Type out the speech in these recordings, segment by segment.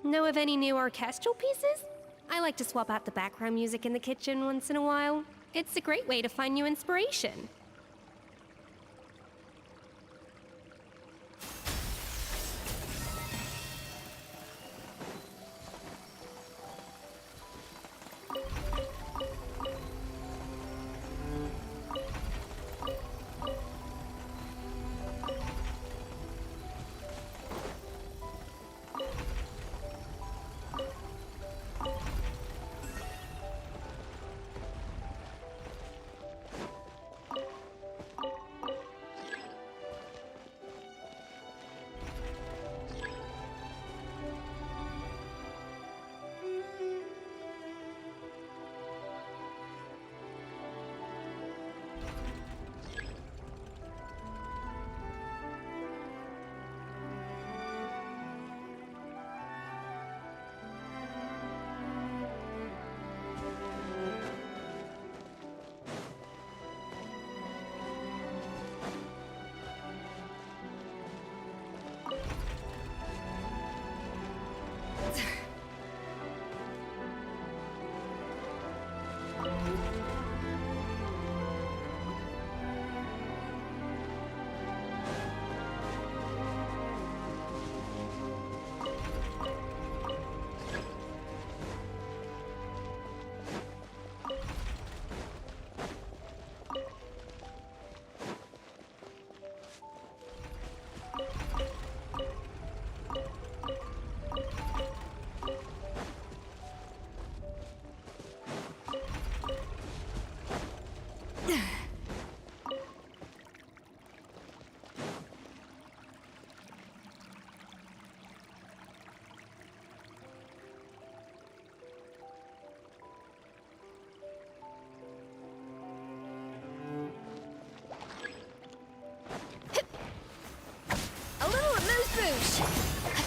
Know of any new orchestral pieces? I like to swap out the background music in the kitchen once in a while. It's a great way to find new inspiration.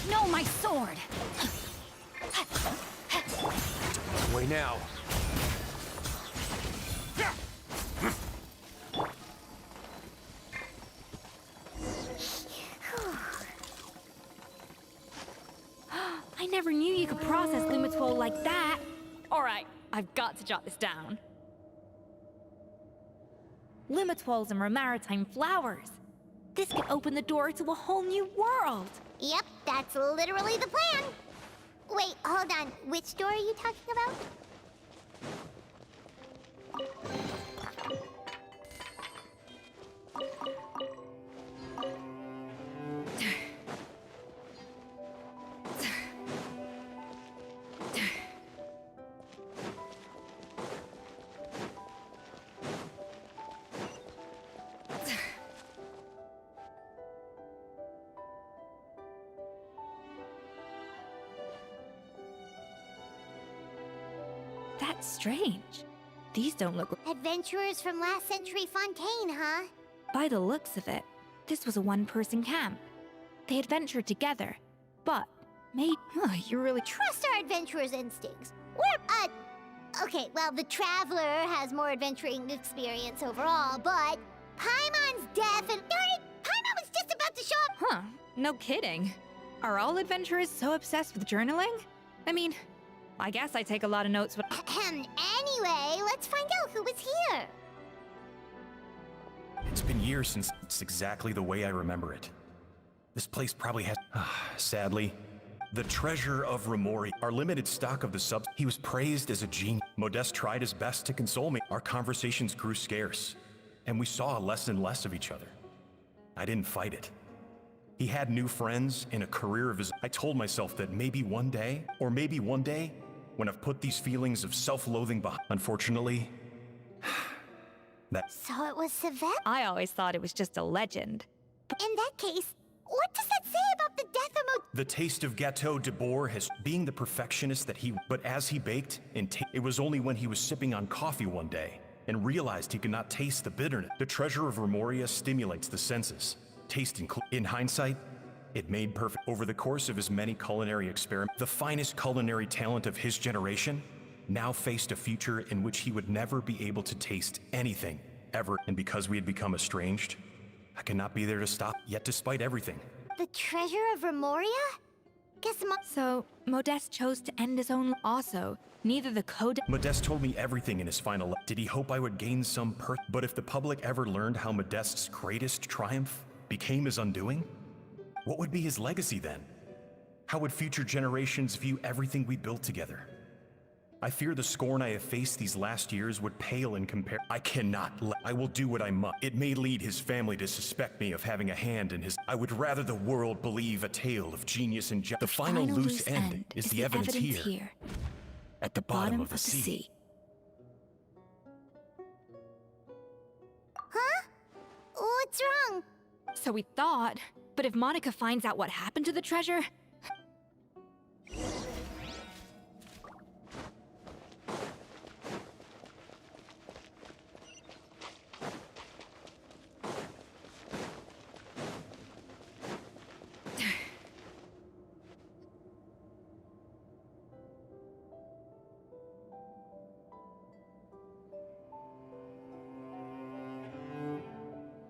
No, my sword! Way now. I never knew you could process Lumitwol like that. Alright, I've got to jot this down. Lumitwols and maritime flowers. This could open the door to a whole new world. Yep, that's literally the plan. Wait, hold on. Which door are you talking about? That's strange. These don't look... Adventurers from last century Fontaine, huh? By the looks of it, this was a one-person camp. They adventured together, but maybe... you really... Trust our adventurers' instincts. What? Okay, well, the Traveler has more adventuring experience overall, but Paimon's death and... Paimon was just about to show up... Huh, no kidding. Are all adventurers so obsessed with journaling? I mean, I guess I take a lot of notes, but... Anyway, let's find out who was here. It's been years since it's exactly the way I remember it. This place probably has... Sadly, the treasure of Remori, our limited stock of the subs... He was praised as a genius. Modeste tried his best to console me. Our conversations grew scarce, and we saw less and less of each other. I didn't fight it. He had new friends and a career of his... I told myself that maybe one day, when I've put these feelings of self-loathing behind... Unfortunately, that... So it was Savette? I always thought it was just a legend. In that case, what does that say about the death of The taste of Gâteau de Bourg has... Being the perfectionist that he... But as he baked, it was only when he was sipping on coffee one day and realized he could not taste the bitterness. The treasure of Remoria stimulates the senses. Tasting... In hindsight, it made perfect. Over the course of his many culinary experiments, the finest culinary talent of his generation now faced a future in which he would never be able to taste anything, ever. And because we had become estranged, I could not be there to stop. Yet despite everything, The treasure of Remoria? So, Modeste chose to end his own. Also, neither the code. Modeste told me everything in his final. Did he hope I would gain some But if the public ever learned how Modeste's greatest triumph became his undoing, what would be his legacy then? How would future generations view everything we built together? I fear the scorn I have faced these last years would pale in comparison. I cannot I will do what I must. It may lead his family to suspect me of having a hand in his. I would rather the world believe a tale of genius and the final loose end is the evidence here. At the bottom of the sea. Huh? What's wrong? So we thought, but if Monica finds out what happened to the treasure.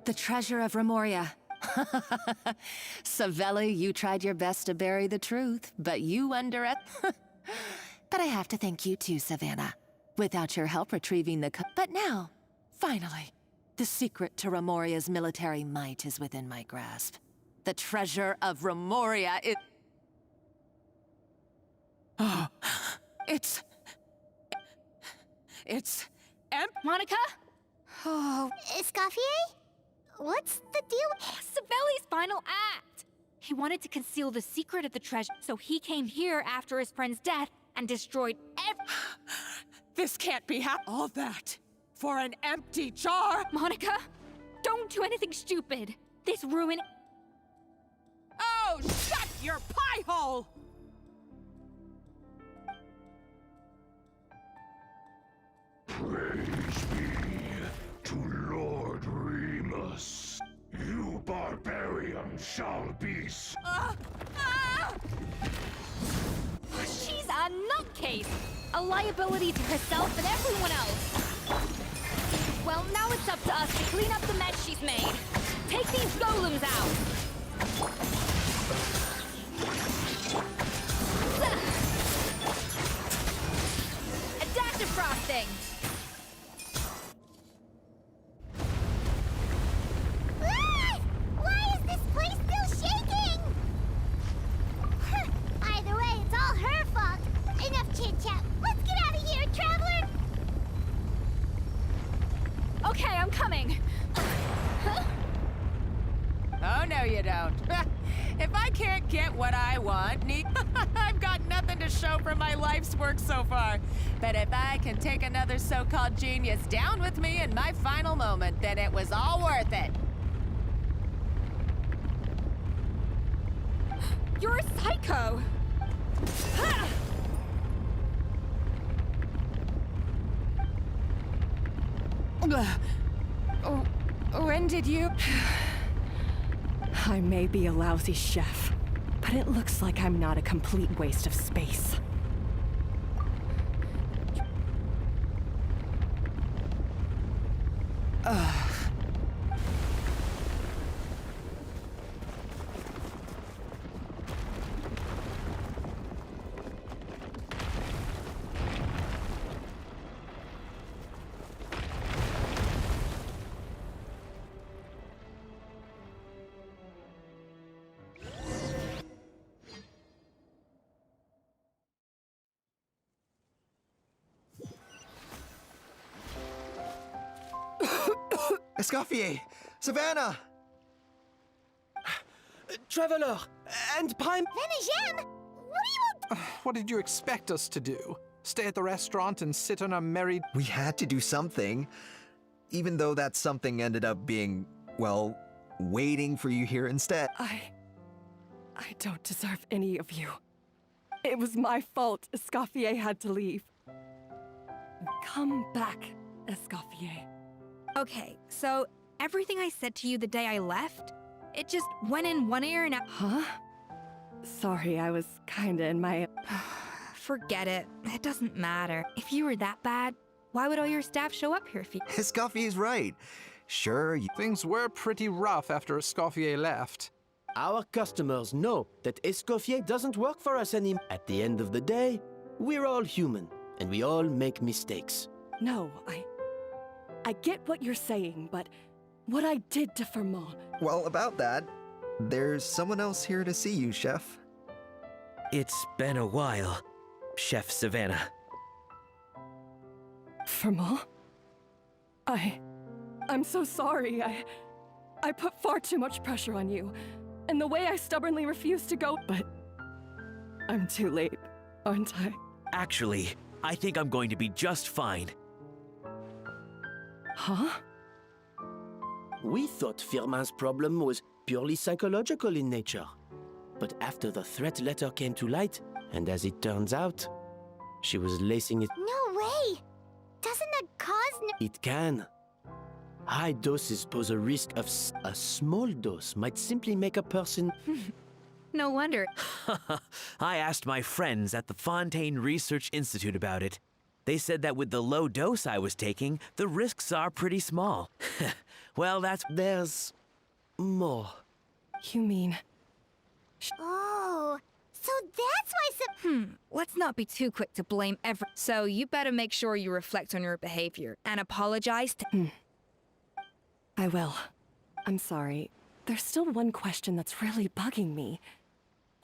The treasure of Remoria. Savelli, you tried your best to bury the truth, but you But I have to thank you too, Savannah. Without your help retrieving the But now, finally, the secret to Remoria's military might is within my grasp. The treasure of Remoria is... Oh, it's... Monica? Oh, Escoffier? What's the deal? Savelli's final act! He wanted to conceal the secret of the treasure, so he came here after his friend's death and destroyed This can't be all that for an empty jar! Monica, don't do anything stupid. This ruin... Oh, shut your pie hole! Praise be to Lord Remus. You barbarian shall be... She's a nutcase! A liability to herself and everyone else! Well, now it's up to us to clean up the mess she's made. Take these golems out! Adaptive frosting! Why is this place still shaking? Either way, it's all her fault. Enough chit-chat. Let's get out of here, traveler! Okay, I'm coming. Oh, no you don't. If I can't get what I want, I've got nothing to show for my life's work so far. But if I can take another so-called genius down with me in my final moment, then it was all worth it. You're a psycho! When did you... I may be a lousy chef, but it looks like I'm not a complete waste of space. Escoffier! Savannah! Traveler! And Prime! Venejem! What do you... What did you expect us to do? Stay at the restaurant and sit on a merry... We had to do something. Even though that something ended up being, well, waiting for you here instead. I don't deserve any of you. It was my fault Escoffier had to leave. Come back, Escoffier. Okay, so everything I said to you the day I left, it just went in one ear and out. Huh? Sorry, I was kinda in my... Forget it. It doesn't matter. If you were that bad, why would all your staff show up here if you... Escoffier's right. Sure, Things were pretty rough after Escoffier left. Our customers know that Escoffier doesn't work for us anymore. At the end of the day, we're all human, and we all make mistakes. No, I get what you're saying, but what I did to Firmont... Well, about that, there's someone else here to see you, Chef. It's been a while, Chef Savannah. Firmont? I'm so sorry. I put far too much pressure on you. And the way I stubbornly refused to go, but I'm too late, aren't I? Actually, I think I'm going to be just fine. Huh? We thought Firmin's problem was purely psychological in nature. But after the threat letter came to light, and as it turns out, she was lacing it. No way! Doesn't that cause It can. High doses pose a risk of a small dose might simply make a person... No wonder. I asked my friends at the Fontaine Research Institute about it. They said that with the low dose I was taking, the risks are pretty small. Well, There's more. You mean... Oh, so that's why Let's not be too quick to blame So you better make sure you reflect on your behavior and apologize to... I will. I'm sorry. There's still one question that's really bugging me.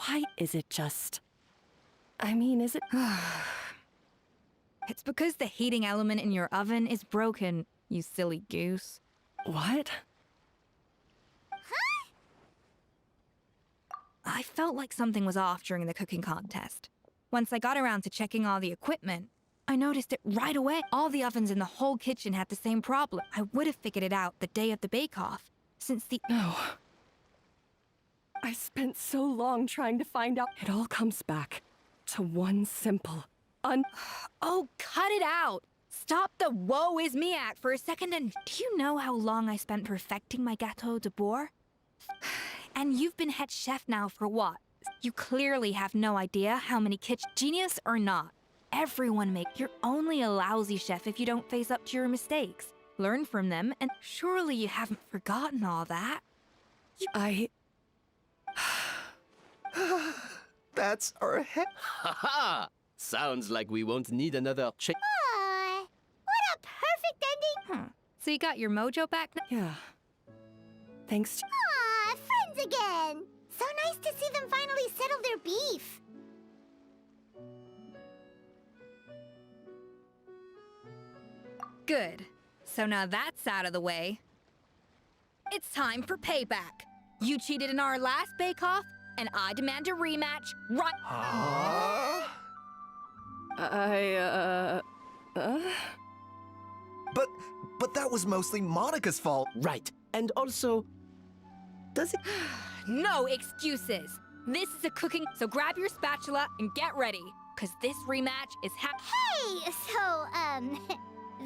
Why is it just... I mean, is it... It's because the heating element in your oven is broken, you silly goose. What? I felt like something was off during the cooking contest. Once I got around to checking all the equipment, I noticed it right away. All the ovens in the whole kitchen had the same problem. I would have figured it out the day of the bake-off, since the... No. I spent so long trying to find out. It all comes back to one simple, Oh, cut it out! Stop the woe is me act for a second and... Do you know how long I spent perfecting my gâteau de bois? And you've been head chef now for what? You clearly have no idea how many genius or not. Everyone You're only a lousy chef if you don't face up to your mistakes. Learn from them, and surely you haven't forgotten all that. That's our head. Haha! Sounds like we won't need another check. what a perfect ending! So you got your mojo back now? Yeah. Thanks to... Friends again! So nice to see them finally settle their beef. Good. So now that's out of the way. It's time for payback. You cheated in our last bake-off, and I demand a rematch right... But that was mostly Monica's fault. Right. And also... Does it... No excuses. This is a cooking... So grab your spatula and get ready, because this rematch is Hey! So,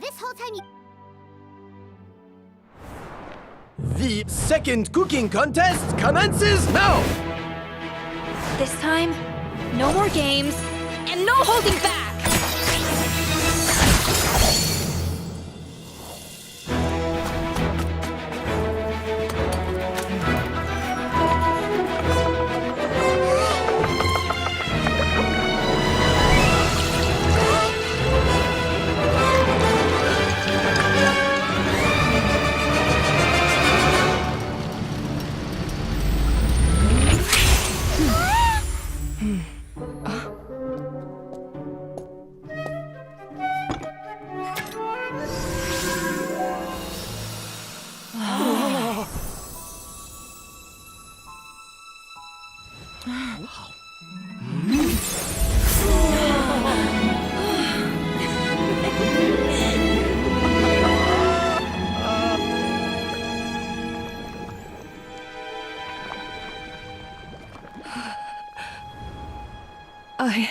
this whole time you... The second cooking contest commences now! This time, no more games, and no holding back! I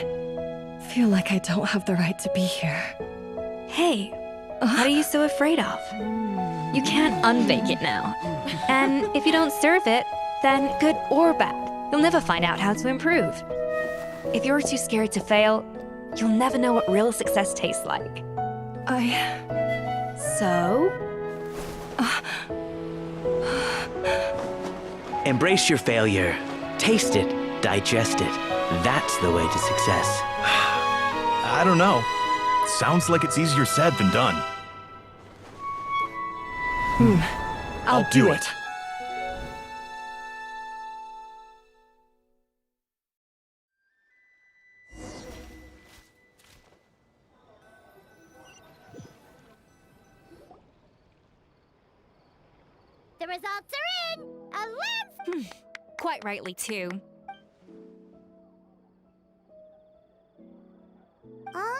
feel like I don't have the right to be here. Hey, what are you so afraid of? You can't unbake it now. And if you don't serve it, then good or bad, you'll never find out how to improve. If you're too scared to fail, you'll never know what real success tastes like. So? Embrace your failure. Taste it. Digest it. That's the way to success. I don't know. Sounds like it's easier said than done. I'll do it. The results are in! A lens! Quite rightly, too. Oh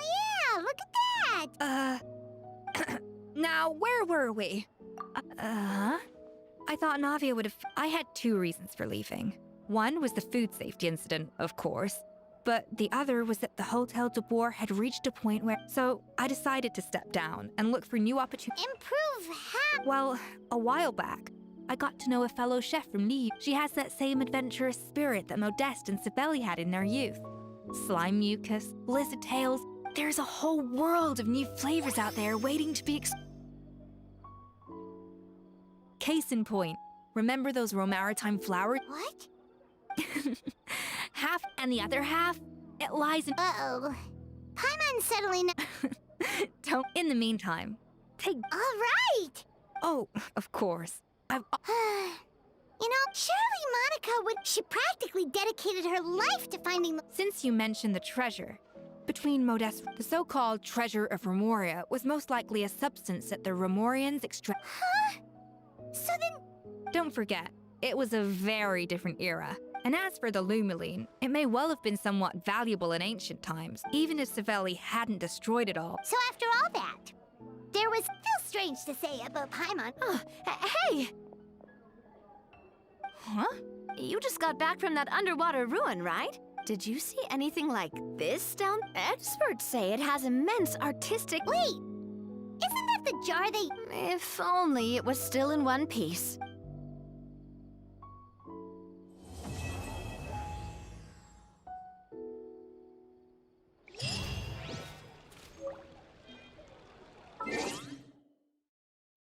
yeah, look at that! Now, where were we? I thought Navia would have... I had two reasons for leaving. One was the food safety incident, of course. But the other was that the Hotel de Bois had reached a point where... So, I decided to step down and look for new opportunities. Improve how? Well, a while back, I got to know a fellow chef from Nice. She has that same adventurous spirit that Modeste and Sibeli had in their youth. Slime mucus, lizard tails. There's a whole world of new flavors out there waiting to be Case in point, remember those Romaritime flowers? What? Half and the other half, it lies in... Uh-oh. Paimon's settling... Don't... In the meantime, take... All right! Oh, of course. You know, surely Monica would... She practically dedicated her life to finding the... Since you mentioned the treasure, between Modeste, the so-called treasure of Remoria was most likely a substance that the Remorians extract... Huh? So then... Don't forget, it was a very different era. And as for the Lumiline, it may well have been somewhat valuable in ancient times, even if Sibeli hadn't destroyed it all. So after all that, there was still strange to say about Paimon. Hey! Huh? You just got back from that underwater ruin, right? Did you see anything like this down? Experts say it has immense artistic... Wait! Isn't that the jar they... If only it was still in one piece.